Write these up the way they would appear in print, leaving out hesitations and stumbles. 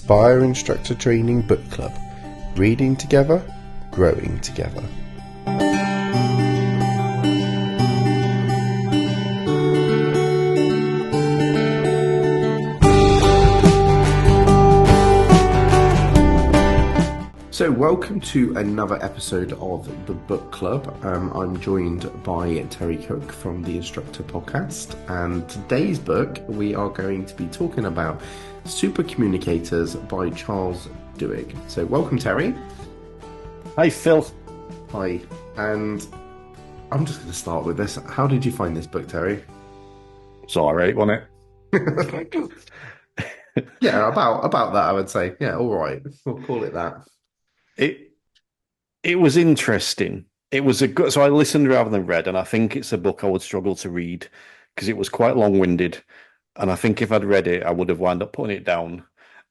Inspire Instructor Training Book Club. Reading together, growing together. So welcome to another episode of the Book Club. I'm joined by Terry Cook from the Instructor podcast, and today's book we are going to be talking about Supercommunicators by Charles Duhigg. So welcome, Terry. Hi, Phil. Hi, and I'm just going to start with this. How did you find this book, Terry? It's all right, wasn't it? Yeah, about that, I would say. Yeah, all right. We'll call it that. It was interesting. It was a good, so I listened rather than read, and I think it's a book I would struggle to read because it was quite long-winded. And I think if I'd read it, I would have wound up putting it down.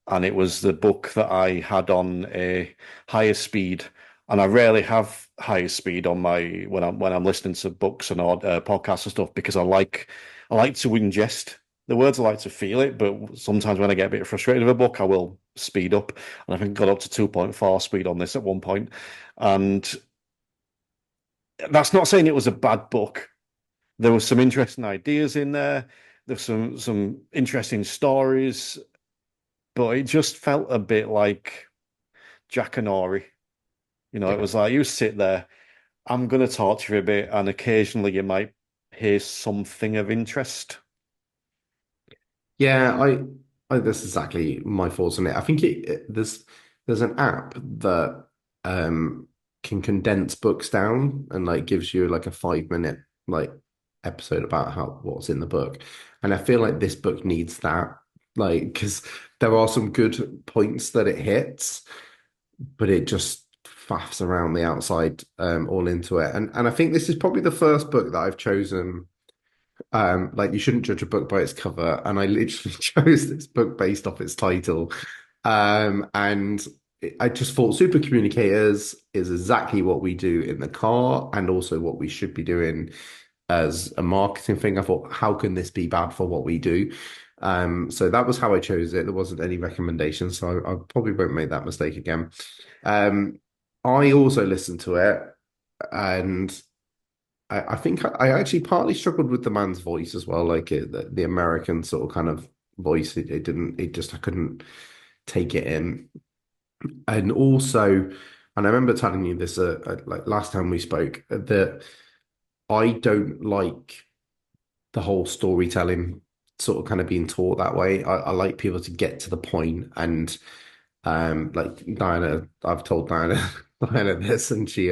And it was the book that I had on a higher speed, and I rarely have higher speed on my when I'm listening to books and podcasts and stuff because I like to ingest the words. I like to feel it, but sometimes when I get a bit frustrated with a book, I will speed up. And I think I got up to 2.4 speed on this at one point. And that's not saying it was a bad book. There were some interesting ideas in there. There's some interesting stories, but it just felt a bit like Jack and Ori. You know, it was like you sit there, I'm going to talk to you a bit, and occasionally you might hear something of interest. Yeah, that's exactly my thoughts on it. I think there's an app that can condense books down and like gives you like a 5 minute like episode about what's in the book. And I feel like this book needs that, like, because there are some good points that it hits, but it just faffs around the outside all into it. And I think this is probably the first book that I've chosen. Like, you shouldn't judge a book by its cover, and I literally chose this book based off its title. And I just thought Super Communicators is exactly what we do in the car and also what we should be doing as a marketing thing. I thought, how can this be bad for what we do? So that was how I chose it. There wasn't any recommendations, so I probably won't make that mistake again. I also listened to it, and I think I actually partly struggled with the man's voice as well, like the American sort of kind of voice. I couldn't take it in. And also, and I remember telling you this like last time we spoke, that I don't like the whole storytelling sort of kind of being taught that way. I like people to get to the point, and like Diana, I've told Diana Diana this, and she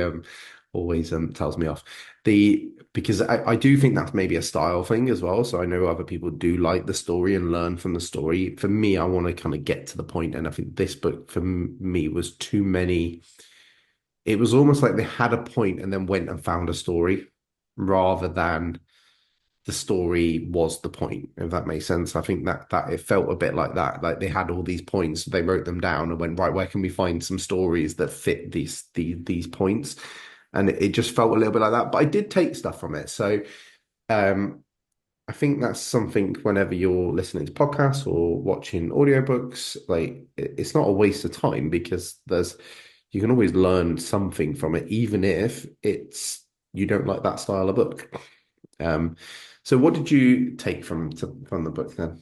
always tells me off. Because I do think that's maybe a style thing as well. So I know other people do like the story and learn from the story. For me, I want to kind of get to the point, and I think this book for me was too many. It was almost like they had a point and then went and found a story rather than the story was the point, if that makes sense. I think that it felt a bit like that. Like they had all these points, they wrote them down and went, right, where can we find some stories that fit these points? And it just felt a little bit like that. But I did take stuff from it. So I think that's something whenever you're listening to podcasts or watching audiobooks, like it's not a waste of time because you can always learn something from it, even if you don't like that style of book. So what did you take from the book then?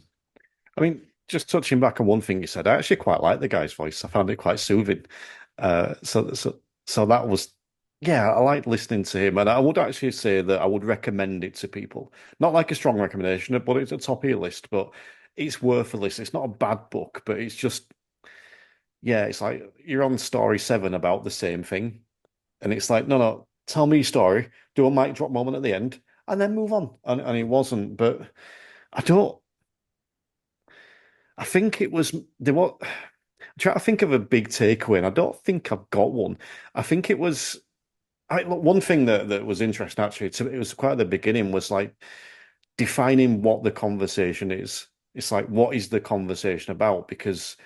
I mean, just touching back on one thing you said, I actually quite like the guy's voice. I found it quite soothing. So that was, yeah, I liked listening to him, and I would actually say that I would recommend it to people. Not like a strong recommendation, but it's at the top of your list. But it's worth a listen. It's not a bad book, but it's just, yeah, it's like you're on story 7 about the same thing, and it's like, no, tell me your story, do a mic drop moment at the end, and then move on. And it wasn't, but I don't. I think it was there. What I'm trying to think of a big takeaway, and I don't think I've got one. I think it was. Look, one thing that was interesting actually. It was quite at the beginning was like defining what the conversation is. It's like, what is the conversation about? Because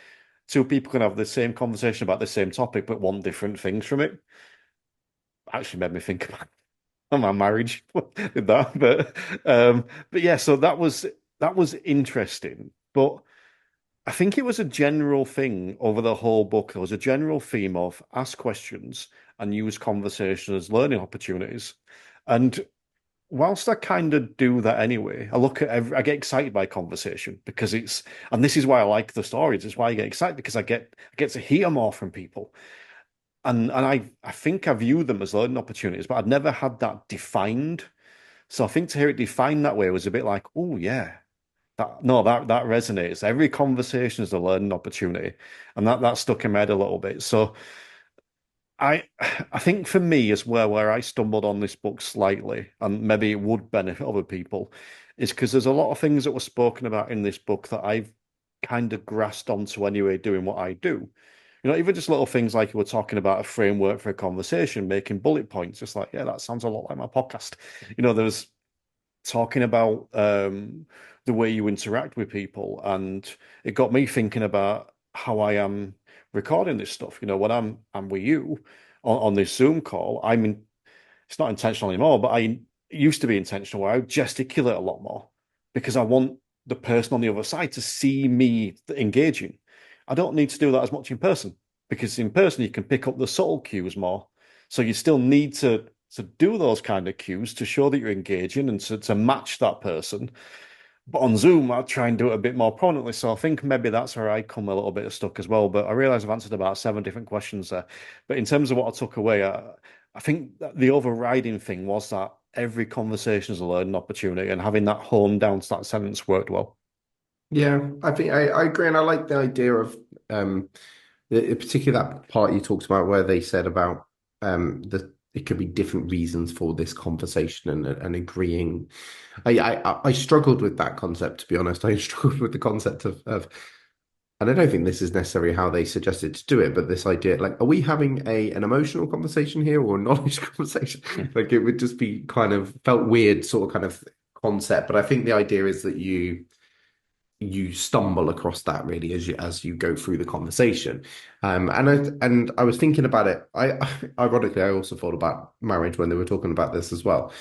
two people can have the same conversation about the same topic, but want different things from it. Actually, made me think about my marriage with that, but yeah. So that was interesting, but I think it was a general thing over the whole book. There was a general theme of ask questions and use conversation as learning opportunities. And whilst I kind of do that anyway, I get excited by conversation because and this is why I like the stories. It's why I get excited because I get to hear more from people. And I think I view them as learning opportunities, but I'd never had that defined. So I think to hear it defined that way was a bit like, oh yeah, that resonates. Every conversation is a learning opportunity, and that stuck in my head a little bit. So I I think for me as well, where I stumbled on this book slightly, and maybe it would benefit other people, is because there's a lot of things that were spoken about in this book that I've kind of grasped onto anyway, doing what I do. Even just little things like you were talking about a framework for a conversation, making bullet points, just like, yeah, that sounds a lot like my podcast. There was talking about the way you interact with people, and it got me thinking about how I am recording this stuff. When I'm with you on this Zoom call, it's not intentional anymore, but I it used to be intentional where I would gesticulate a lot more because I want the person on the other side to see me engaging. I don't need to do that as much in person because in person you can pick up the subtle cues more. So you still need to do those kind of cues to show that you're engaging and to match that person. But on Zoom, I try and do it a bit more prominently. So I think maybe that's where I come a little bit stuck as well. But I realize I've answered about 7 different questions there. But in terms of what I took away, I think that the overriding thing was that every conversation is a learning opportunity, and having that honed down to that sentence worked well. Yeah, I think I agree, and I like the idea of particularly that part you talked about where they said about the it could be different reasons for this conversation and agreeing. I struggled with that concept, to be honest. I struggled with the concept of and I don't think this is necessarily how they suggested to do it, but this idea, like, are we having an emotional conversation here or a knowledge conversation? Like, it would just be kind of felt weird, sort of kind of concept. But I think the idea is that you stumble across that really as you go through the conversation. And I was thinking about it. Ironically, I also thought about marriage when they were talking about this as well,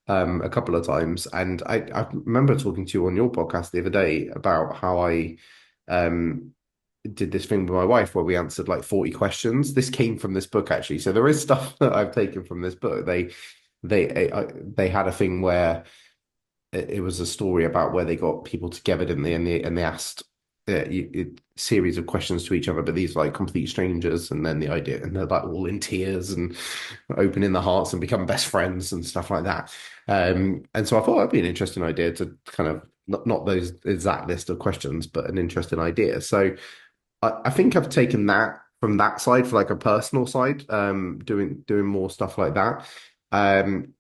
a couple of times. And I remember talking to you on your podcast the other day about how I um did this thing with my wife where we answered like 40 questions. This came from this book actually. So there is stuff that I've taken from this book. They had a thing where it was a story about where they got people together, didn't they? And they asked a series of questions to each other, but these are like complete strangers. And then the idea, and they're like all in tears and opening their hearts and become best friends and stuff like that. And so I thought that'd be an interesting idea to kind of not those exact list of questions, but an interesting idea. So I think I've taken that from that side for like a personal side, doing more stuff like that. Um,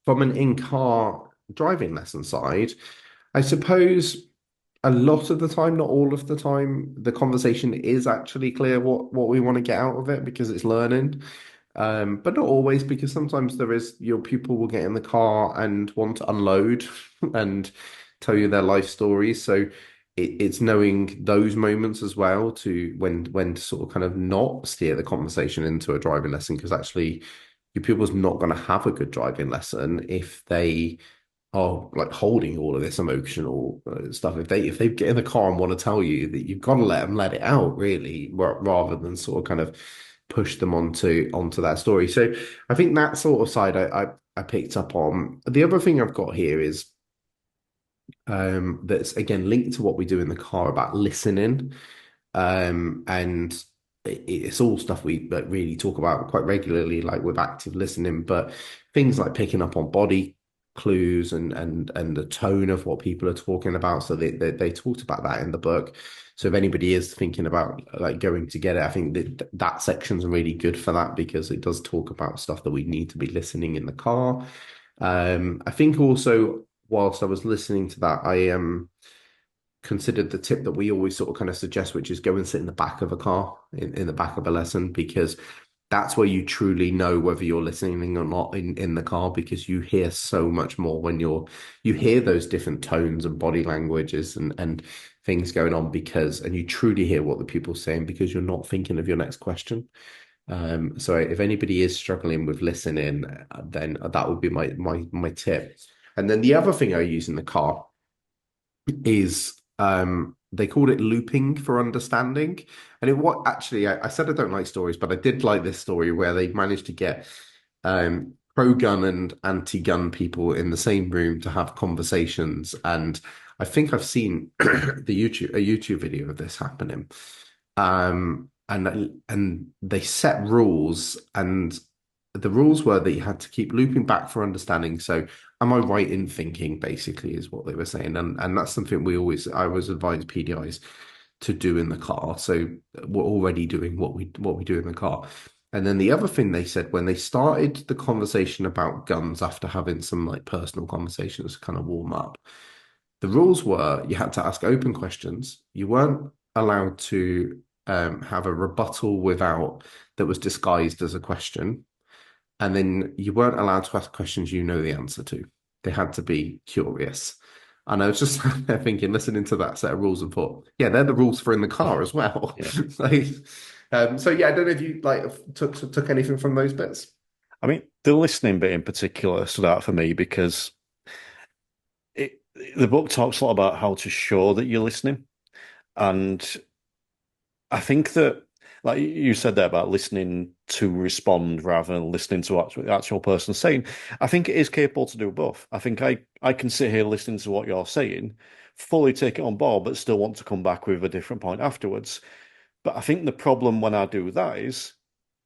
from an in-car driving lesson side, I suppose a lot of the time, not all of the time, the conversation is actually clear what we want to get out of it because it's learning. But not always, because sometimes there is your pupil will get in the car and want to unload and tell you their life stories. So it's knowing those moments as well to when to sort of kind of not steer the conversation into a driving lesson because actually your pupil's not going to have a good driving lesson if they are like holding all of this emotional stuff. If they get in the car and want to tell you that you've got to let them let it out, really, rather than sort of kind of push them onto that story. So I think that sort of side I picked up on. The other thing I've got here is that's again linked to what we do in the car about listening. And it's all stuff we like, really talk about quite regularly, like with active listening, but things like picking up on body clues and the tone of what people are talking about. So they talked about that in the book. So if anybody is thinking about like going to get it, I think that section's really good for that because it does talk about stuff that we need to be listening in the car. I think also whilst I was listening to that, I considered the tip that we always sort of kind of suggest, which is go and sit in the back of a car, in the back of a lesson, because that's where you truly know whether you're listening or not in the car, because you hear so much more when you hear those different tones and body languages and things going on and you truly hear what the pupil's saying because you're not thinking of your next question. So if anybody is struggling with listening, then that would be my tip. And then the other thing I use in the car is They called it looping for understanding. And it what actually I said I don't like stories, but I did like this story where they managed to get pro-gun and anti-gun people in the same room to have conversations. And I think I've seen a YouTube video of this happening. And they set rules, and the rules were that you had to keep looping back for understanding. So, am I right in thinking, basically, is what they were saying. And that's something I always advise PDIs to do in the car. So we're already doing what we do in the car. And then the other thing they said when they started the conversation about guns after having some like personal conversations to kind of warm up, the rules were you had to ask open questions. You weren't allowed to have a rebuttal without that was disguised as a question. And then you weren't allowed to ask questions you know the answer to. They had to be curious. And I was just there thinking, listening to that set of rules and thought, yeah, they're the rules for in the car as well. Yeah. like, so yeah, I don't know if you like took anything from those bits. I mean, the listening bit in particular stood out for me because it the book talks a lot about how to show that you're listening. And I think that, like you said there about listening to respond rather than listening to what the actual person saying, I think it is capable to do both. I think I can sit here listening to what you're saying, fully take it on board, but still want to come back with a different point afterwards. But I think the problem when I do that is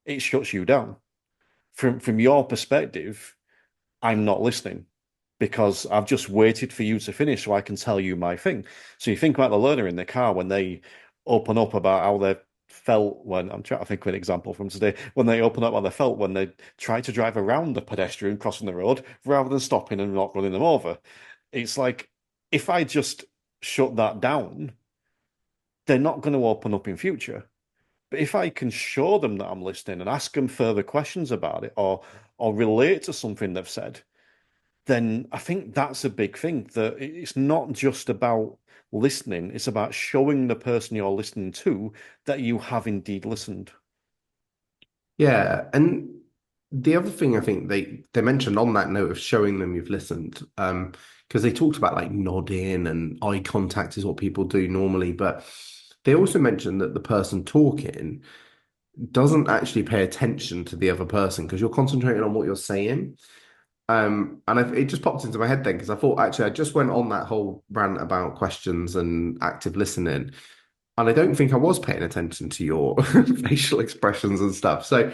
it shuts you down. From your perspective, I'm not listening because I've just waited for you to finish so I can tell you my thing. So you think about the learner in the car when they open up about how they felt when I'm trying to think of an example from today, when they open up how they felt when they tried to drive around the pedestrian crossing the road rather than stopping and not running them over. It's like if I just shut that down, they're not going to open up in future. But if I can show them that I'm listening and ask them further questions about it or relate to something they've said, then I think that's a big thing. That it's not just about listening, it's about showing the person you're listening to that you have indeed listened. Yeah, and the other thing I think they mentioned on that note of showing them you've listened, because they talked about like nodding and eye contact is what people do normally, but they also mentioned that the person talking doesn't actually pay attention to the other person because you're concentrating on what you're saying. It just popped into my head then because I thought actually I just went on that whole rant about questions and active listening, and I don't think I was paying attention to your facial expressions and stuff. So,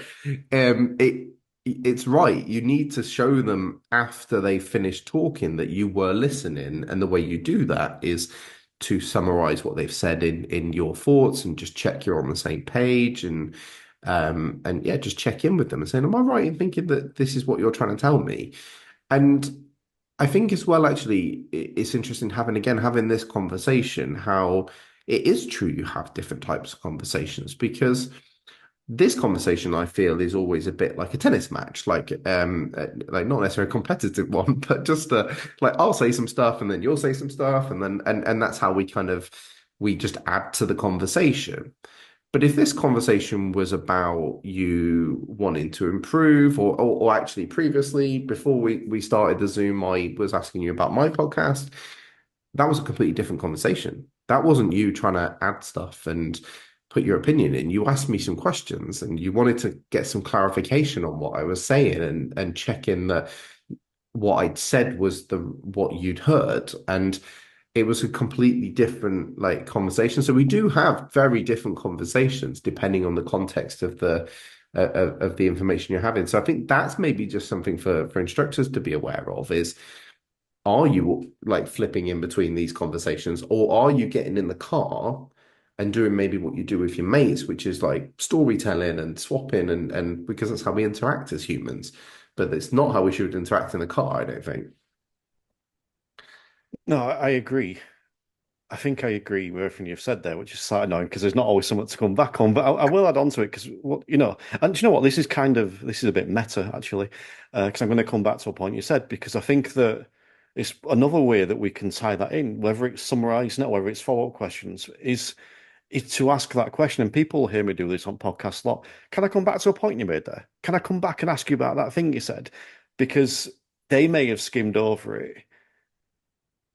it's right. You need to show them after they finish talking that you were listening, and the way you do that is to summarize what they've said in your thoughts and just check you're on the same page and yeah, just check in with them and saying, "Am I right in thinking that this is what you're trying to tell me?" And I think as well, actually, it's interesting having this conversation, how it is true you have different types of conversations because this conversation I feel is always a bit like a tennis match, like not necessarily a competitive one, but just like I'll say some stuff and then you'll say some stuff and then and that's how we just add to the conversation. But if this conversation was about you wanting to improve, or actually previously, before we started the Zoom, I was asking you about my podcast, that was a completely different conversation. That wasn't you trying to add stuff and put your opinion in. You asked me some questions and you wanted to get some clarification on what I was saying and check in that what I'd said was the what you'd heard. And it was a completely different like conversation. So we do have very different conversations depending on the context of the information you're having. So I think that's maybe just something for instructors to be aware of is are you like flipping in between these conversations or are you getting in the car and doing maybe what you do with your mates, which is like storytelling and swapping and because that's how we interact as humans. But it's not how we should interact in the car, I don't think. No, I agree. I think I agree with everything you've said there, which is slightly annoying because there's not always something to come back on. But I will add on to it because what you know, and do you know what? This is a bit meta actually, because I'm going to come back to a point you said because I think that it's another way that we can tie that in, whether it's summarizing it or whether it's follow-up questions, is to ask that question. And people hear me do this on podcasts a lot. Can I come back to a point you made there? Can I come back and ask you about that thing you said? Because they may have skimmed over it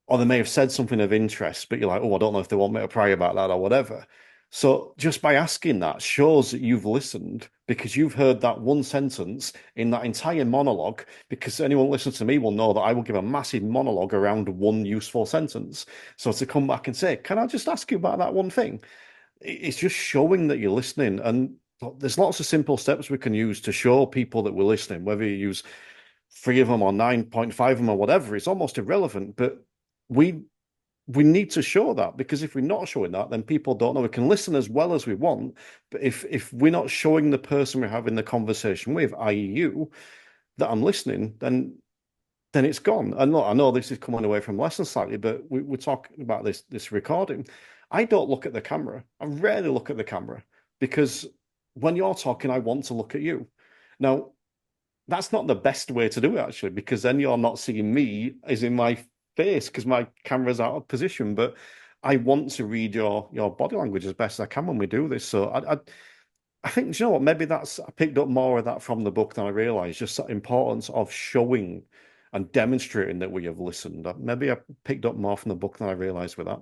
or they may have said something of interest, but you're like, oh, I don't know if they want me to pry about that or whatever. So just by asking that shows that you've listened because you've heard that one sentence in that entire monologue. Because anyone listens to me will know that I will give a massive monologue around one useful sentence. So to come back and say, can I just ask you about that one thing? It's just showing that you're listening. And there's lots of simple steps we can use to show people that we're listening, whether you use three of them or 9.5 of them or whatever, it's almost irrelevant. But we we need to show that because if we're not showing that, then people don't know. We can listen as well as we want, but if we're not showing the person we're having the conversation with, i.e., you, that I'm listening, then it's gone. And look, I know this is coming away from lesson slightly, but we're talking about this recording. I don't look at the camera. I rarely look at the camera because when you're talking, I want to look at you. Now, that's not the best way to do it actually, because then you're not seeing me as in my face because my camera's out of position. But I want to read your body language as best as I can when we do this. So I think, you know what, maybe that's I picked up more of that from the book than I realized, just the importance of showing and demonstrating that we have listened. Maybe I picked up more from the book than I realized with that.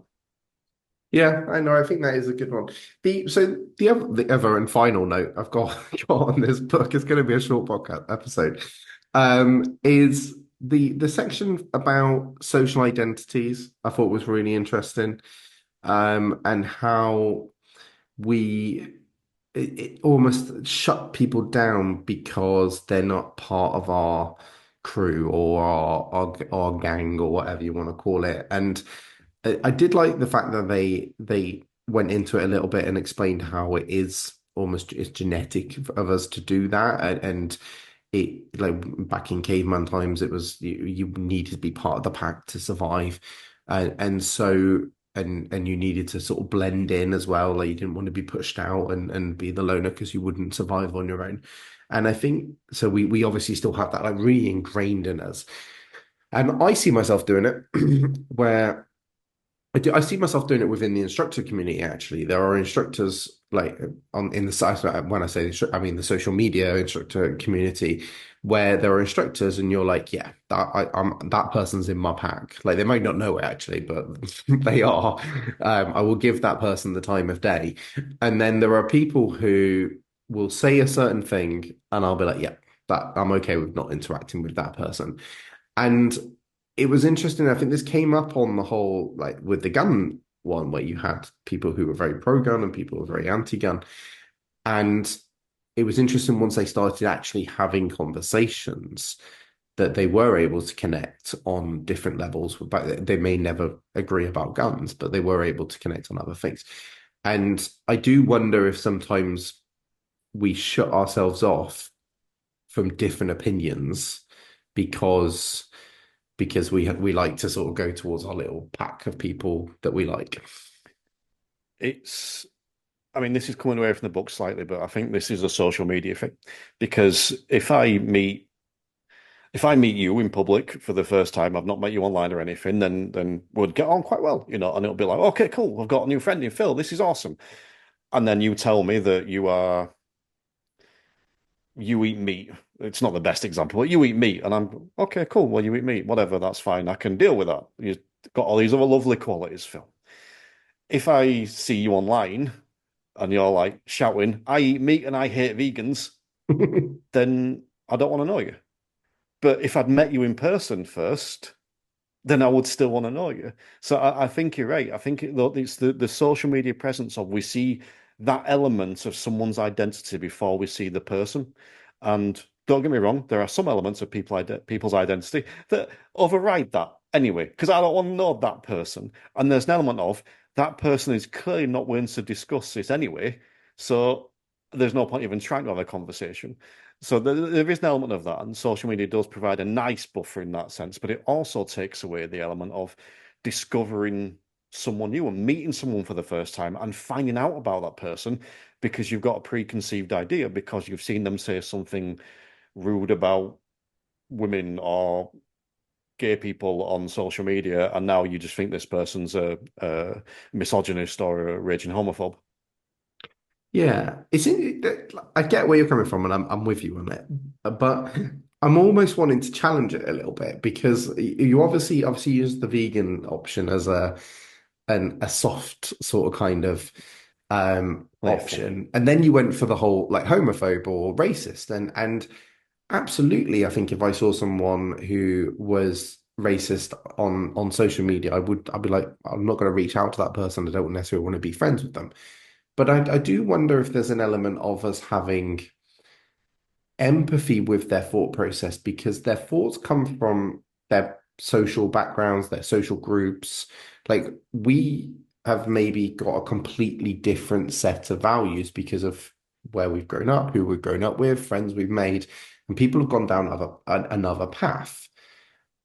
Yeah, I know. I think that is a good one. The other and final note I've got on this book is going to be a short podcast episode. Is the section about social identities I thought was really interesting. And how we it almost shut people down because they're not part of our crew or our gang or whatever you want to call it. And I did like the fact that they went into it a little bit and explained how it is almost it's genetic of us to do that, and it like back in caveman times it was you needed to be part of the pack to survive, and so and you needed to sort of blend in as well, like you didn't want to be pushed out and be the loner because you wouldn't survive on your own. And I think so we obviously still have that like really ingrained in us, and I see myself doing it where I see myself doing it within the instructor community. Actually, there are instructors like on in the site. When I say I mean the social media instructor community, where there are instructors, and you're like, yeah, I'm that person's in my pack. Like they might not know it actually, but they are. I will give that person the time of day. And then there are people who will say a certain thing, and I'll be like, yeah, that I'm okay with not interacting with that person. And it was interesting. I think this came up on the whole, like with the gun one, where you had people who were very pro-gun and people who were very anti-gun. And it was interesting once they started actually having conversations that they were able to connect on different levels. But they may never agree about guns, but they were able to connect on other things. And I do wonder if sometimes we shut ourselves off from different opinions because we like to sort of go towards our little pack of people that we like. It's I mean, this is coming away from the book slightly, but I think this is a social media thing. Because if I meet you in public for the first time, I've not met you online or anything, then we'd get on quite well, and it'll be like, okay, cool, I've got a new friend in Phil, this is awesome. And then you tell me that you eat meat. It's not the best example, but you eat meat, and I'm okay, cool. Well, you eat meat, whatever, that's fine. I can deal with that. You've got all these other lovely qualities, Phil. If I see you online and you're like shouting, I eat meat and I hate vegans, then I don't want to know you. But if I'd met you in person first, then I would still want to know you. So I think you're right. I think it's the social media presence of we see that element of someone's identity before we see the person. And don't get me wrong, there are some elements of people's identity that override that anyway, because I don't want to know that person. And there's an element of that person is clearly not willing to discuss this anyway. So there's no point even trying to have a conversation. So there is an element of that, and social media does provide a nice buffer in that sense, but it also takes away the element of discovering someone new and meeting someone for the first time and finding out about that person because you've got a preconceived idea because you've seen them say something rude about women or gay people on social media, and now you just think this person's a misogynist or a raging homophobe. Yeah, I get where you're coming from, and I'm with you on it. But I'm almost wanting to challenge it a little bit because you obviously use the vegan option as a soft sort of kind of Playful. option, and then you went for the whole like homophobe or racist, and absolutely, I think if I saw someone who was racist on social media, I'd be like, I'm not going to reach out to that person. I don't necessarily want to be friends with them. But I do wonder if there's an element of us having empathy with their thought process because their thoughts come from their social backgrounds, their social groups. Like we have maybe got a completely different set of values because of where we've grown up, who we've grown up with, friends we've made, and people have gone down another path.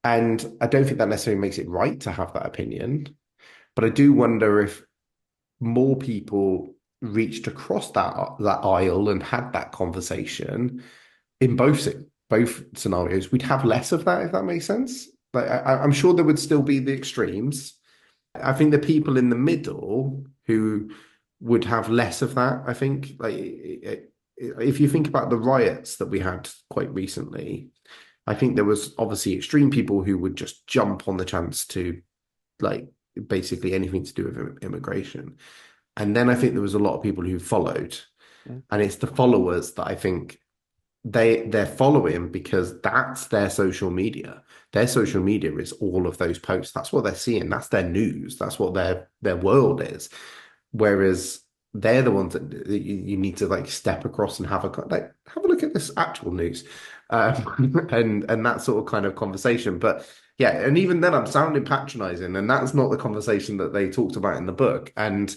And I don't think that necessarily makes it right to have that opinion, but I do wonder if more people reached across that aisle and had that conversation in both scenarios, we'd have less of that, if that makes sense. Like I'm sure there would still be the extremes. I think the people in the middle who would have less of that. I think if you think about the riots that we had quite recently, I think there was obviously extreme people who would just jump on the chance to like basically anything to do with immigration. And then I think there was a lot of people who followed. Mm. And it's the followers that I think they're following because that's their social media. Their social media is all of those posts. That's what they're seeing. That's their news. That's what their world is. Whereas they're the ones that you need to like step across and have a look at this actual news, and that sort of kind of conversation. But yeah, and even then, I'm sounding patronizing, and that's not the conversation that they talked about in the book. And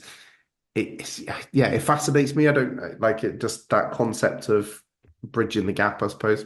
it's yeah, it fascinates me. I don't like it, just that concept of bridging the gap, I suppose.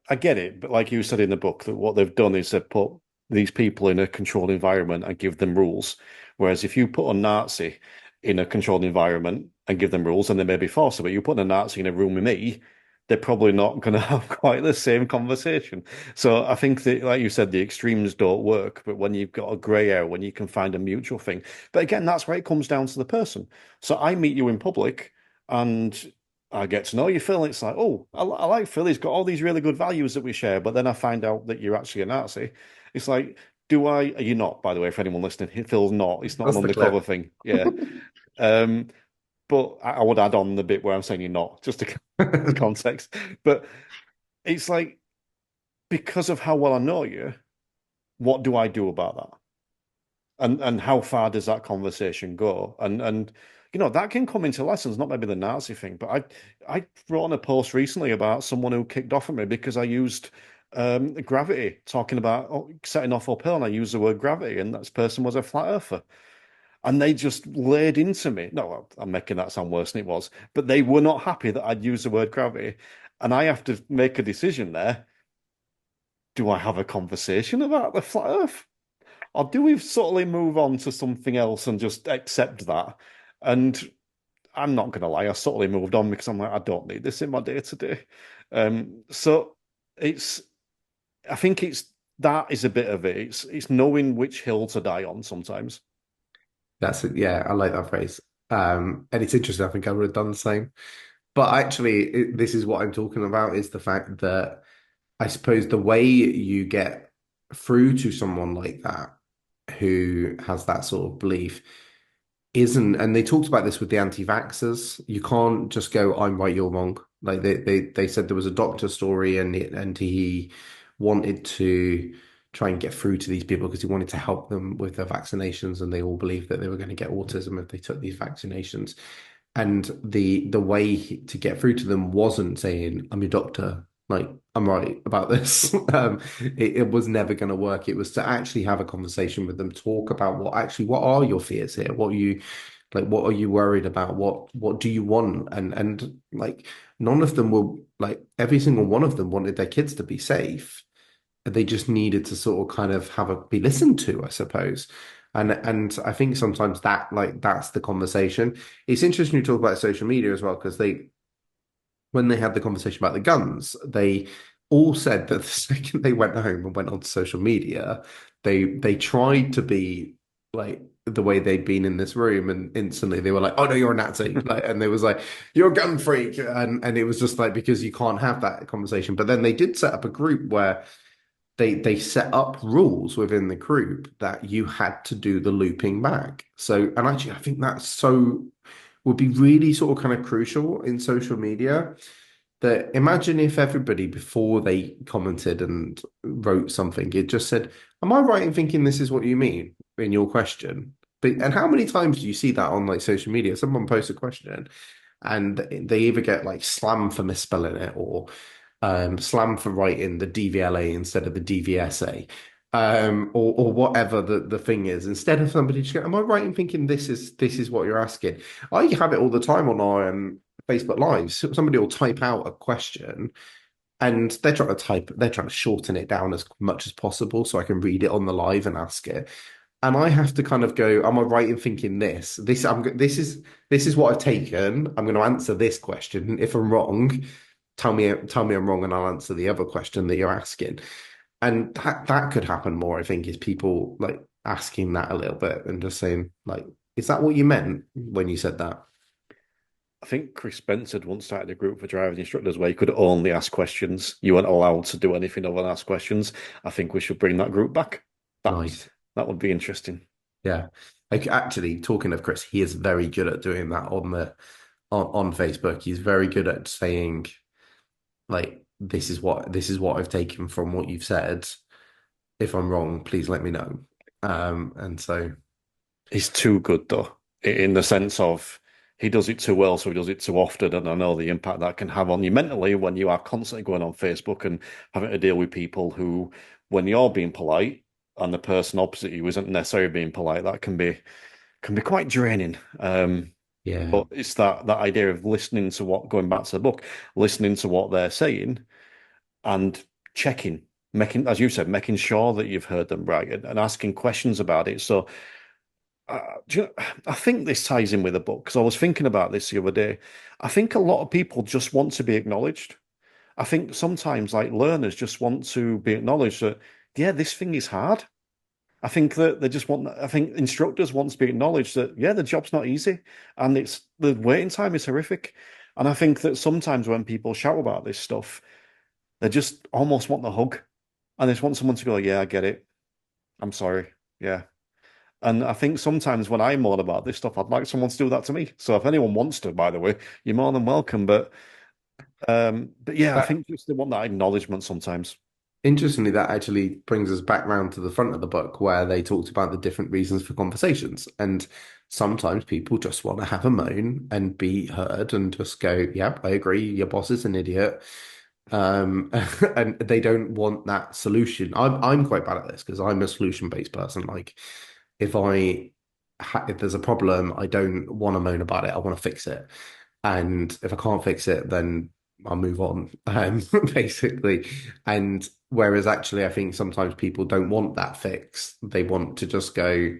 I get it, but like you said in the book, that what they've done is they've put these people in a controlled environment and give them rules. Whereas if you put a Nazi in a controlled environment and give them rules, and they may be forced, but you put a Nazi in a room with me, they're probably not going to have quite the same conversation. So I think that, like you said, the extremes don't work, but when you've got a grey area, when you can find a mutual thing. But again, that's where it comes down to the person. So I meet you in public and I get to know you, Phil. It's like, oh, I like Phil. He's got all these really good values that we share. But then I find out that you're actually a Nazi. It's like, do I? Are you not, by the way, for anyone listening? Phil's not. It's not an That's the undercover clip. thing. Yeah. Um, but I would add on the bit where I'm saying you're not, just to context. But it's like, because of how well I know you, what do I do about that? And how far does that conversation go? And that can come into lessons, not maybe the Nazi thing, but I wrote on a post recently about someone who kicked off at me because I used gravity, talking about setting off uphill, and I used the word gravity, and that person was a flat earther. And they just laid into me. No, well, I'm making that sound worse than it was, but they were not happy that I'd used the word gravity. And I have to make a decision there. Do I have a conversation about the flat earth? Or do we subtly move on to something else and just accept that? And I'm not going to lie, I subtly moved on because I'm like, I don't need this in my day to day. So it's, I think it's that is a bit of it. It's knowing which hill to die on sometimes. That's it. Yeah, I like that phrase. And it's interesting. I think I would have done the same. But actually, this is what I'm talking about is the fact that I suppose the way you get through to someone like that who has that sort of belief isn't, and they talked about this with the anti-vaxxers. You can't just go, "I'm right, you're wrong." Like they said there was a doctor story, and he wanted to try and get through to these people because he wanted to help them with their vaccinations, and they all believed that they were going to get autism if they took these vaccinations. And the way to get through to them wasn't saying, "I'm your doctor." Like I'm right about this. It was never going to work. It was to actually have a conversation with them, talk about what are your fears here? What are you worried about? What do you want? And like none of them were like every single one of them wanted their kids to be safe. They just needed to sort of kind of be listened to, I suppose. And I think sometimes that's the conversation. It's interesting you talk about social media as well, because when they had the conversation about the guns, they all said that the second they went home and went onto social media, they tried to be. like the way they'd been in this room, and instantly they were like, "Oh no, you're a Nazi!" Like, and they was like, "You're a gun freak," and it was just like because you can't have that conversation. But then they did set up a group where they set up rules within the group that you had to do the looping back. So, and actually, I think that's so would be really sort of kind of crucial in social media. That imagine if everybody before they commented and wrote something, it just said, "Am I right in thinking this is what you mean in your question?" But and how many times do you see that on like social media? Someone posts a question and they either get like slammed for misspelling it or slammed for writing the DVLA instead of the DVSA, or whatever the thing is. Instead of somebody just going, "Am I right in thinking this is what you're asking?" I have it all the time on our Facebook Lives. Somebody will type out a question and they're trying to shorten it down as much as possible so I can read it on the live and ask it. And I have to kind of go, am I right in thinking this? This is what I've taken. I'm going to answer this question. If I'm wrong, tell me I'm wrong, and I'll answer the other question that you're asking. And that could happen more, I think, is people like asking that a little bit and just saying, like, is that what you meant when you said that? I think Chris Spence had once started a group for driving instructors where you could only ask questions. You weren't allowed to do anything other than ask questions. I think we should bring that group back. That Nice. that would be interesting. Yeah. Like actually, talking of Chris, he is very good at doing that on Facebook. He's very good at saying like this is what I've taken from what you've said. If I'm wrong, please let me know. And so He's too good though, in the sense of he does it too well, so he does it too often. And I know the impact that can have on you mentally when you are constantly going on Facebook and having to deal with people who, when you're being polite and the person opposite you isn't necessarily being polite, that can be quite draining. yeah, But it's that idea of listening to what, going back to the book, listening to what they're saying and checking, making, as you said, making sure that you've heard them right and asking questions about it. So I think this ties in with the book because I was thinking about this the other day. I think a lot of people just want to be acknowledged. I think sometimes, like learners, just want to be acknowledged that, yeah, this thing is hard. I think that they just want, I think instructors want to be acknowledged that, yeah, the job's not easy and the waiting time is horrific. And I think that sometimes when people shout about this stuff, they just almost want the hug and they just want someone to go, yeah, I get it. I'm sorry. Yeah. And I think sometimes when I moan about this stuff, I'd like someone to do that to me. So if anyone wants to, by the way, you're more than welcome. But yeah, I that think just they want that acknowledgement sometimes. interestingly, that actually brings us back round to the front of the book where they talked about the different reasons for conversations. And sometimes people just want to have a moan and be heard and just go, "Yep, I agree. Your boss is an idiot." And they don't want that solution. I'm quite bad at this because I'm a solution-based person. Like, if there's a problem, I don't want to moan about it. I want to fix it. And if I can't fix it, then I'll move on, basically. And whereas actually, I think sometimes people don't want that fix. They want to just go,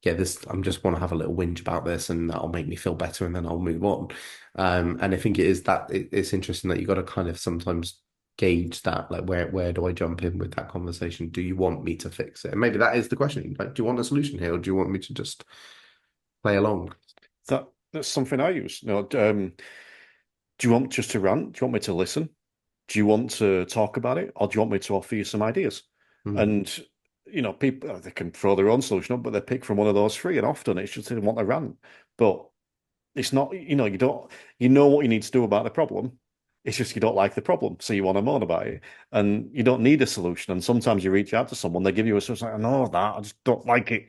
yeah, I'm just want to have a little whinge about this and that'll make me feel better and then I'll move on. And I think it is that it's interesting that you got to kind of sometimes gauge that, like where do I jump in with that conversation? Do you want me to fix it? And maybe that is the question. Like, do you want a solution here or do you want me to just play along? That's something I use. Do you want just to rant? Do you want me to listen? Do you want to talk about it, or do you want me to offer you some ideas? Hmm. And people they can throw their own solution up, but they pick from one of those three, and often it's just they want to rant. But it's not, you don't, you know what you need to do about the problem. It's just you don't like the problem, so you want to moan about it, and you don't need a solution. And sometimes you reach out to someone, they give you a solution, like, I know that, I just don't like it.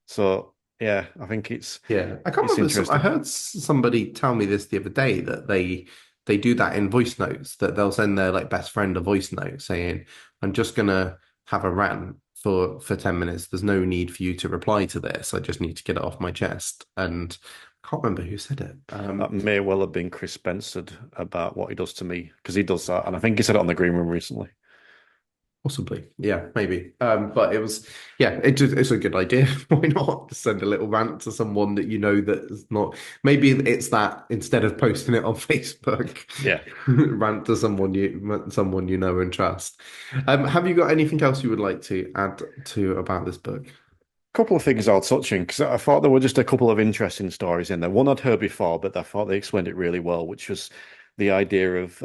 So yeah, I think Yeah, I can't it's remember. I interesting. heard somebody tell me this the other day that they do that in voice notes. That they'll send their like best friend a voice note saying, "I'm just gonna have a rant for 10 minutes. There's no need for you to reply to this. I just need to get it off my chest." And I can't remember who said it. That may well have been Chris Spencer about what he does to me because he does that, and I think he said it on the green room recently. Possibly, yeah, maybe. But it was, yeah, it's a good idea. Why not send a little rant to someone that you know that is not? Maybe it's that instead of posting it on Facebook, Yeah. rant to someone you know and trust. Have you got anything else you would like to add to about this book? Couple of things I'll touch on because I thought there were just a couple of interesting stories in there. One I'd heard before, but I thought they explained it really well, which was the idea of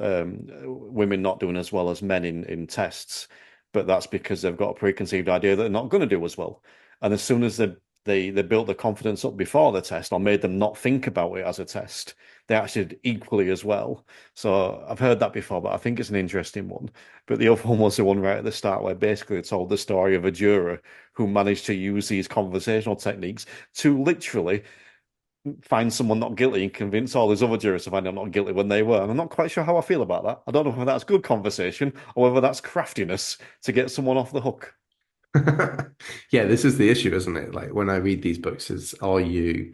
women not doing as well as men in tests, but that's because they've got a preconceived idea that they're not going to do as well. And as soon as they built their confidence up before the test or made them not think about it as a test, they actually did equally as well. So I've heard that before, but I think it's an interesting one. But the other one was the one right at the start where basically it told the story of a juror who managed to use these conversational techniques to literally find someone not guilty and convince all these other jurors to find out not guilty when they were. And I'm not quite sure how I feel about that. I don't know whether that's good conversation or whether that's craftiness to get someone off the hook. Yeah, this is the issue, isn't it? Like when I read these books, is are you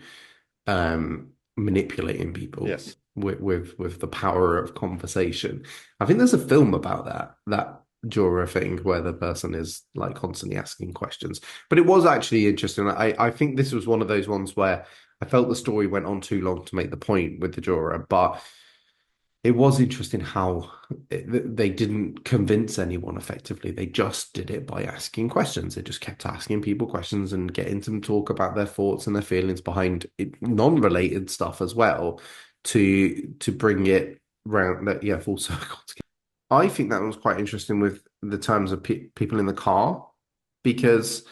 manipulating people Yes. with the power of conversation? I think there's a film about that juror thing where the person is like constantly asking questions. But it was actually interesting. I think this was one of those ones where I felt the story went on too long to make the point with the juror, but it was interesting how they didn't convince anyone effectively. They just did it by asking questions. They just kept asking people questions and getting them to talk about their thoughts and their feelings behind it, non-related stuff as well, to bring it round that yeah full circle. I think that was quite interesting with the terms of pe people in the car because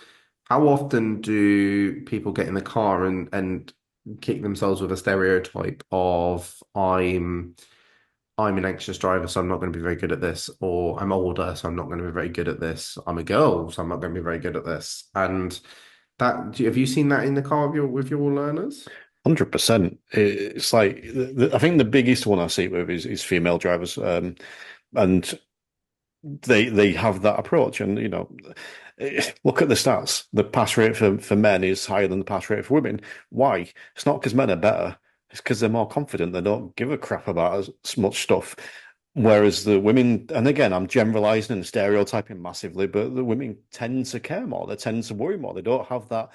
how often do people get in the car and kick themselves with a stereotype of I'm an anxious driver, so I'm not going to be very good at this, or I'm older, so I'm not going to be very good at this. I'm a girl, so I'm not going to be very good at this. And have you seen that in the car with your learners? 100%. It's like I think the biggest one I see it with is female drivers, and they have that approach. And look at the stats. The pass rate for men is higher than the pass rate for women. Why? It's not because men are better. It's because they're more confident. They don't give a crap about as much stuff. Whereas the women, and again, I'm generalizing and stereotyping massively, but the women tend to care more. They tend to worry more. They don't have that.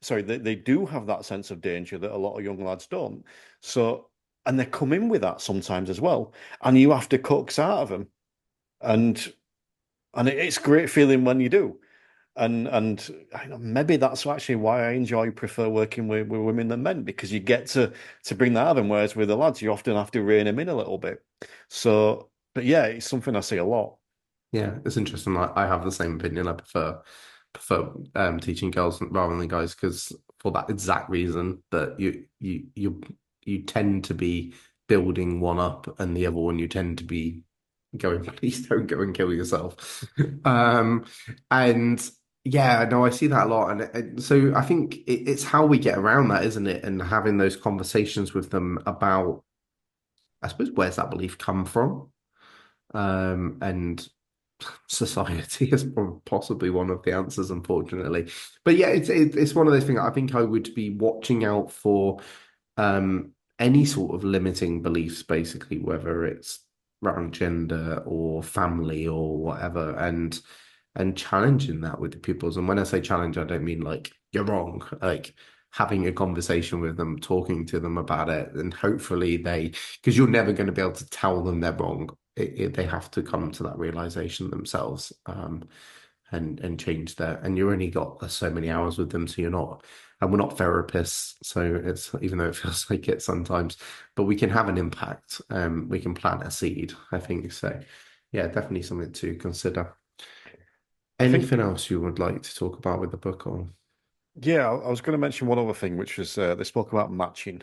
Sorry, they do have that sense of danger that a lot of young lads don't. So, and they come in with that sometimes as well. And you have to coax out of them. And it's great feeling when you do. And I know, maybe that's actually why I prefer working with women than men because you get to bring that out of them. Whereas with the lads, you often have to rein them in a little bit. So, but yeah, it's something I see a lot. Yeah, it's interesting. I have the same opinion. I prefer teaching girls rather than guys because for that exact reason that you tend to be building one up and the other one you tend to be going, please don't go and kill yourself. Um, and yeah, no, I see that a lot. And so I think it's how we get around that, isn't it? And having those conversations with them about, I suppose, where's that belief come from? And society is possibly one of the answers, unfortunately. But yeah, it's one of those things. I think I would be watching out for any sort of limiting beliefs, basically, whether it's around gender or family or whatever, and challenging that with the pupils. And when I say challenge, I don't mean like you're wrong, like having a conversation with them, talking to them about it, and hopefully because you're never going to be able to tell them they're wrong. They have to come to that realization themselves, and change that. And you only got so many hours with them, so you're not. And we're not therapists, so it's even though it feels like it sometimes, but we can have an impact. We can plant a seed, I think. So, yeah, definitely something to consider. I Anything think, else you would like to talk about with the book or? yeah, I was going to mention one other thing, which was they spoke about matching,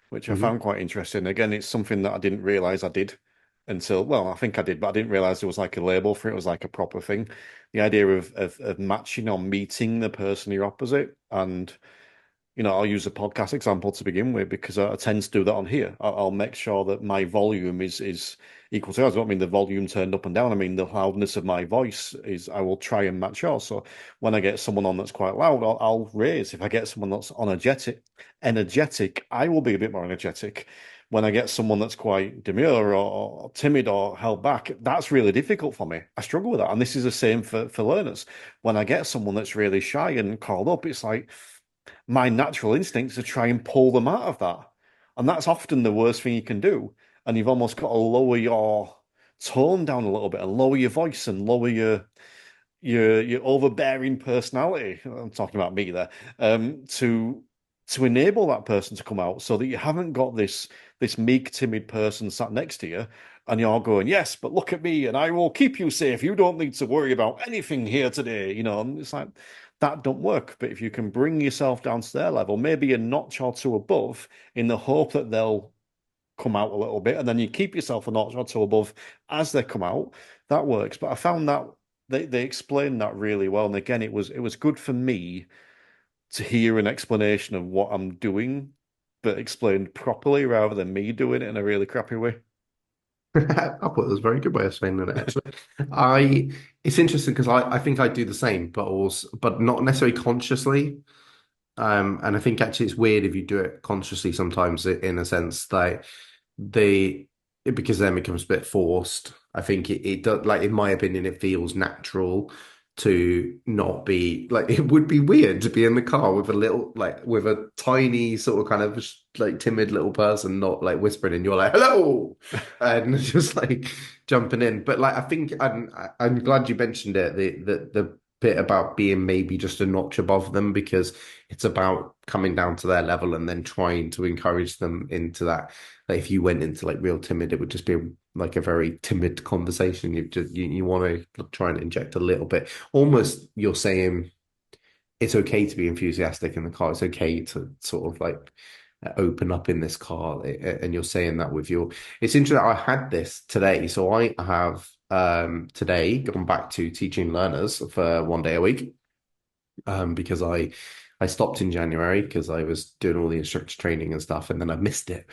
which I Mhm. found quite interesting. Again, it's something that I didn't realize I did until, well, I think I did, but I didn't realize there was like a label for it. It was like a proper thing. The idea of matching or meeting the person you're opposite. And I'll use a podcast example to begin with because I tend to do that on here. I'll make sure that my volume is equal to yours. I don't mean the volume turned up and down. I mean the loudness of my voice is. I will try and match yours. So when I get someone on that's quite loud, I'll raise. If I get someone that's energetic, I will be a bit more energetic. When I get someone that's quite demure or timid or held back, that's really difficult for me. I struggle with that, and this is the same for learners. When I get someone that's really shy and called up, it's like my natural instincts to try and pull them out of that. And that's often the worst thing you can do. And you've almost got to lower your tone down a little bit and lower your voice and lower your overbearing personality, I'm talking about me there, to enable that person to come out so that you haven't got this meek, timid person sat next to you and you're going, yes, but look at me and I will keep you safe. You don't need to worry about anything here today, and it's like that don't work. But if you can bring yourself down to their level, maybe a notch or two above, in the hope that they'll come out a little bit, and then you keep yourself a notch or two above as they come out. That works. But I found that they explained that really well. And again, it was good for me to hear an explanation of what I'm doing, but explained properly rather than me doing it in a really crappy way. I thought it was a very good way of saying it, actually. I it's interesting because I think I do the same, but also but not necessarily consciously. And I think actually it's weird if you do it consciously sometimes in a sense that they because then it becomes a bit forced. I think it does like in my opinion it feels natural to not be like it would be weird to be in the car with a little like with a tiny sort of kind of like timid little person not like whispering and you're like hello and just like jumping in. But like I think I'm glad you mentioned it the bit about being maybe just a notch above them because it's about coming down to their level and then trying to encourage them into that. Like if you went into like real timid, it would just be like a very timid conversation. You want to try and inject a little bit. Almost you're saying it's okay to be enthusiastic in the car. It's okay to sort of like open up in this car, and you're saying that with your. It's interesting. I had this today, so I have today gone back to teaching learners for 1 day a week because I stopped in January because I was doing all the instructor training and stuff, and then I missed it.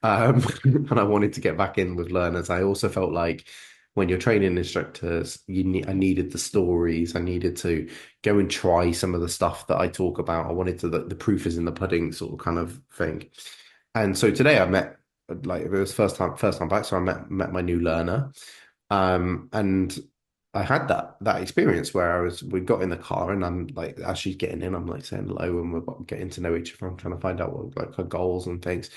And I wanted to get back in with learners. I also felt like when you're training instructors, I needed the stories. I needed to go and try some of the stuff that I talk about. I wanted to the proof is in the pudding sort of kind of thing. And so today I met like it was first time back, so I met my new learner. And I had that experience where we got in the car and I'm like as she's getting in, I'm like saying hello and we're getting to know each other. I'm trying to find out what like her goals and things.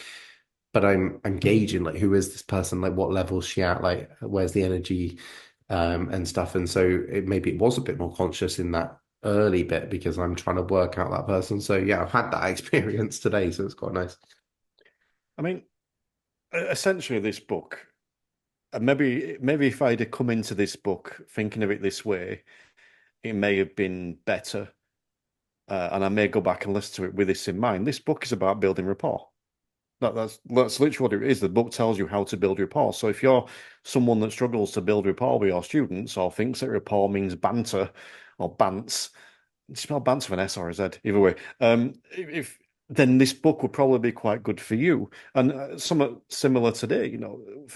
But I'm engaging like who is this person? Like what level is she at? Like where's the energy and stuff. And so maybe it was a bit more conscious in that early bit because I'm trying to work out that person. So yeah, I've had that experience today, so it's quite nice. I mean, essentially, this book, and maybe if I'd have come into this book thinking of it this way, it may have been better. And I may go back and listen to it with this in mind. This book is about building rapport. That's literally what it is. The book tells you how to build rapport. So if you're someone that struggles to build rapport with your students or thinks that rapport means banter or bants, spell banter with an S or a Z, either way. If then this book would probably be quite good for you. And somewhat similar today,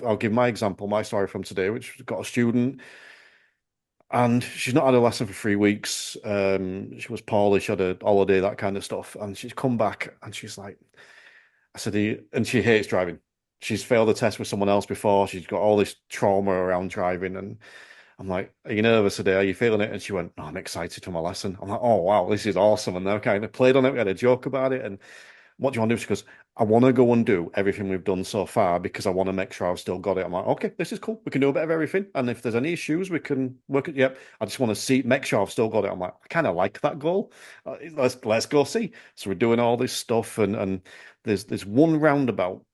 I'll give my example, my story from today, which got a student and she's not had a lesson for 3 weeks. She was poorly, she had a holiday, that kind of stuff. And she's come back and she's like, I said, and she hates driving. She's failed a test with someone else before. She's got all this trauma around driving. And I'm like, are you nervous today? Are you feeling it? And she went, no, I'm excited for my lesson. I'm like, oh, wow, this is awesome. And they kind of played on it. We had a joke about it. And what do you want to do? She goes, I want to go and do everything we've done so far because I want to make sure I've still got it. I'm like, okay, this is cool. We can do a bit of everything. And if there's any issues, we can work it. Yep. I just want to make sure I've still got it. I'm like, I kind of like that goal. Let's go see. So we're doing all this stuff and there's one roundabout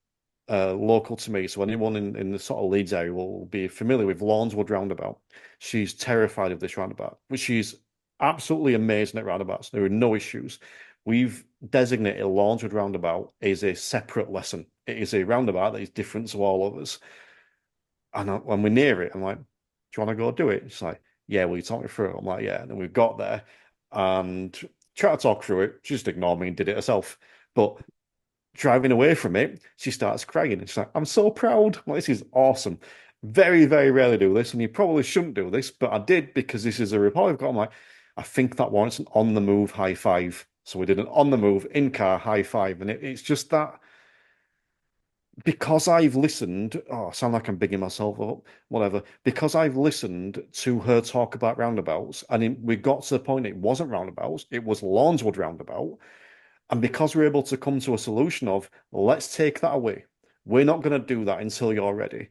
local to me. So anyone in the sort of Leeds area will be familiar with Lawnswood roundabout. She's terrified of this roundabout, but she's absolutely amazing at roundabouts. There are no issues. We've designated Lawnswood roundabout as a separate lesson. It is a roundabout that is different to all of us. And when we're near it, I'm like, do you want to go do it? She's like, yeah, will you talk me through it? I'm like, yeah. And then we've got there and tried to talk through it. She just ignored me and did it herself. But driving away from it, she starts crying. And she's like, I'm so proud. Like, this is awesome. Very, very rarely do this, and you probably shouldn't do this, but I did because this is a report I've got. I'm like, I think that warrants an on the move high five. So we did an on the move in car high five, and it's just that because I've listened. Oh, I sound like I'm bigging myself up, whatever. Because I've listened to her talk about roundabouts, and we got to the point it wasn't roundabouts, it was Lawnswood roundabout. And because we're able to come to a solution of let's take that away, we're not going to do that until you're ready.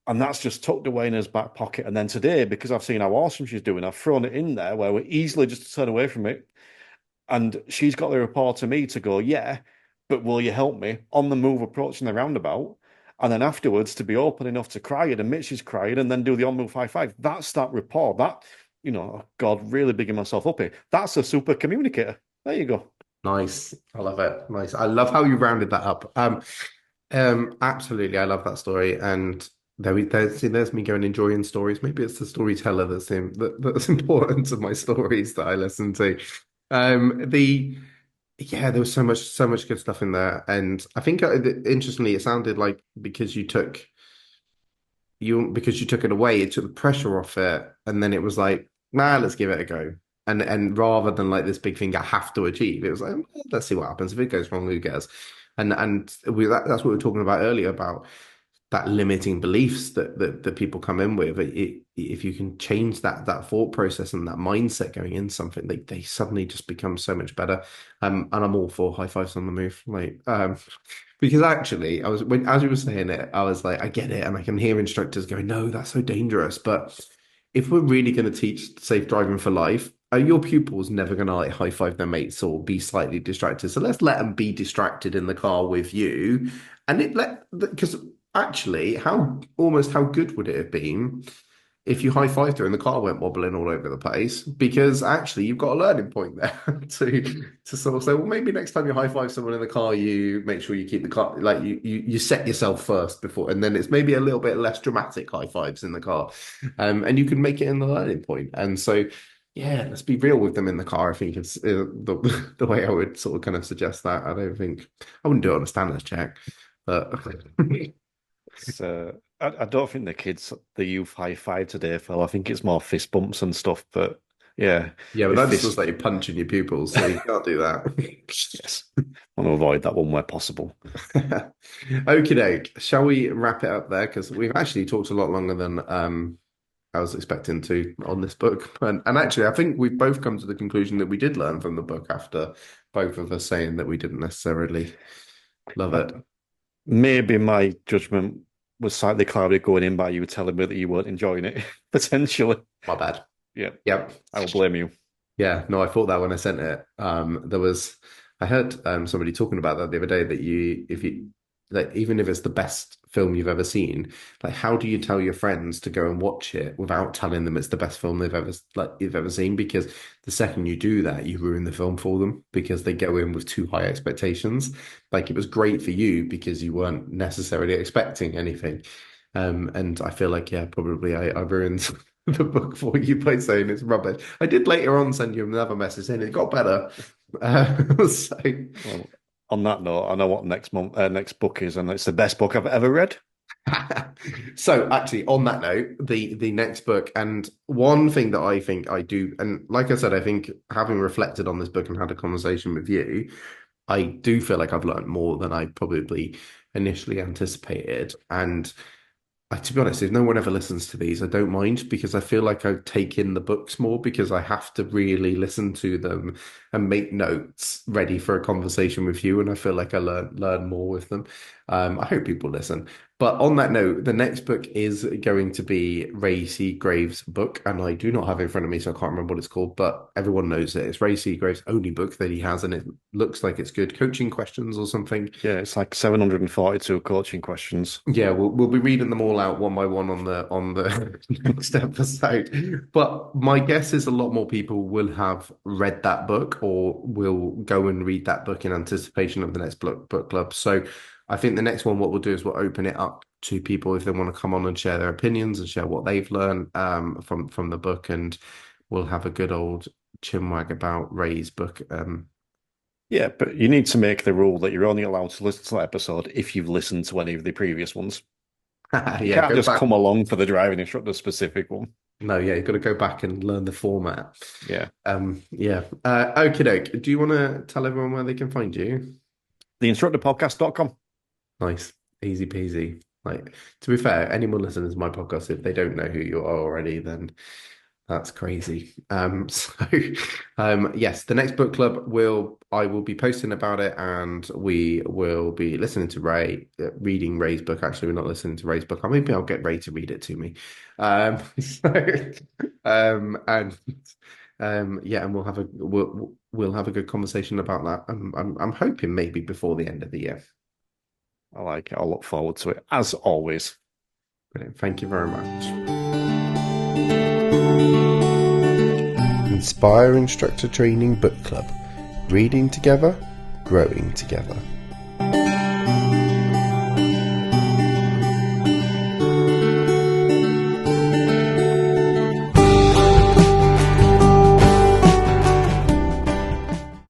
And that's just tucked away in his back pocket. And then today, because I've seen how awesome she's doing, I've thrown it in there where we're easily just to turn away from it. And she's got the report to me to go, yeah, but will you help me on the move approaching the roundabout? And then afterwards to be open enough to cry and admit she's crying and then do the on move high five. That's that rapport. That, oh God, really bigging myself up here. That's a super communicator. There you go. Nice. I love it. Nice. I love how you rounded that up. Absolutely. I love that story. And there's me going enjoying stories. Maybe it's the storyteller that's important to my stories that I listen to. The Yeah, there was so much good stuff in there, and I think interestingly, it sounded like because you took it away, it took the pressure off it, and then it was like, nah, let's give it a go. And rather than like this big thing I have to achieve, it was like, "Well, let's see what happens. If it goes wrong, who cares?" That's what we were talking about earlier about that limiting beliefs that people come in with. If you can change that thought process and that mindset going in something, they suddenly just become so much better. And I'm all for high fives on the move, because actually, as you were saying it, I was like, I get it, and I can hear instructors going, "No, that's so dangerous." But if we're really going to teach safe driving for life, are your pupils never going to like high five their mates or be slightly distracted? So let's let them be distracted in the car with you, and it let because actually, how good would it have been if you high fived her and the car went wobbling all over the place? Because actually, you've got a learning point there to sort of say, well, maybe next time you high five someone in the car, you make sure you keep the car like you set yourself first before, and then it's maybe a little bit less dramatic high fives in the car, and you can make it in the learning point. And so, yeah, let's be real with them in the car. I think it's the way I would sort of kind of suggest that. I wouldn't do it on a standards check, but. It's, I don't think the youth high five today, Phil. I think it's more fist bumps and stuff. But yeah, Yeah, but if that just looks fist, like you're punching your pupils, so you can't do that. yes, I want to avoid that one where possible. Okie doke. Shall we wrap it up there? Because we've actually talked a lot longer than I was expecting to on this book. And actually, I think we've both come to the conclusion that we did learn from the book after both of us saying that we didn't necessarily love I, it. maybe my judgment was slightly clouded going in by you telling me that you weren't enjoying it, potentially. My bad. Yeah, Yep. I will blame you. Yeah, no, I thought that when I sent it. I heard somebody talking about that the other day that if you, like, even if it's the best film you've ever seen, like, how do you tell your friends to go and watch it without telling them it's the best film you've ever seen? Because the second you do that, you ruin the film for them because they go in with too high expectations. Like, it was great for you because you weren't necessarily expecting anything. And I feel like, yeah, probably I ruined the book for you by saying it's rubbish. I did later on send you another message saying it got better. So, Well, on that note, I know what next book is, and it's the best book I've ever read. so actually, on that note, the next book, and one thing that I think I do, and like I said, I think having reflected on this book and had a conversation with you, I do feel like I've learned more than I probably initially anticipated. And to be honest, if no one ever listens to these, I don't mind because I feel like I take in the books more because I have to really listen to them and make notes ready for a conversation with you. And I feel like I learn more with them. I hope people listen. But on that note, the next book is going to be Ray Seagrave's book, and I do not have it in front of me, so I can't remember what it's called. But everyone knows it. It's Ray Seagrave's only book that he has, and it looks like it's good. Coaching questions or something. Yeah, it's like 742 coaching questions. Yeah, we'll be reading them all out one by one on the next episode. But my guess is a lot more people will have read that book or will go and read that book in anticipation of the next book club. So I think the next one, what we'll do is we'll open it up to people if they want to come on and share their opinions and share what they've learned from the book, and we'll have a good old chinwag about Ray's book. Yeah, but you need to make the rule that you're only allowed to listen to that episode if you've listened to any of the previous ones. You Yeah, can't go just back. come along for the driving instructor specific one. No, yeah, you've got to go back and learn the format. Yeah. Yeah. Okie doke. Do you want to tell everyone where they can find you? Theinstructorpodcast.com. Nice, easy peasy. Like, to be fair, anyone listening to my podcast, if they don't know who you are already, then That's crazy. Yes, the next book club I will be posting about it, and we will be listening to reading Ray's book. Actually, we're not listening to Ray's book. Maybe I'll get Ray to read it to me. And yeah, and we'll have a good conversation about that. I'm hoping maybe before the end of the year. I like it. I'll look forward to it as always. Brilliant. Thank you very much. Inspire Instructor Training Book Club. Reading together, growing together.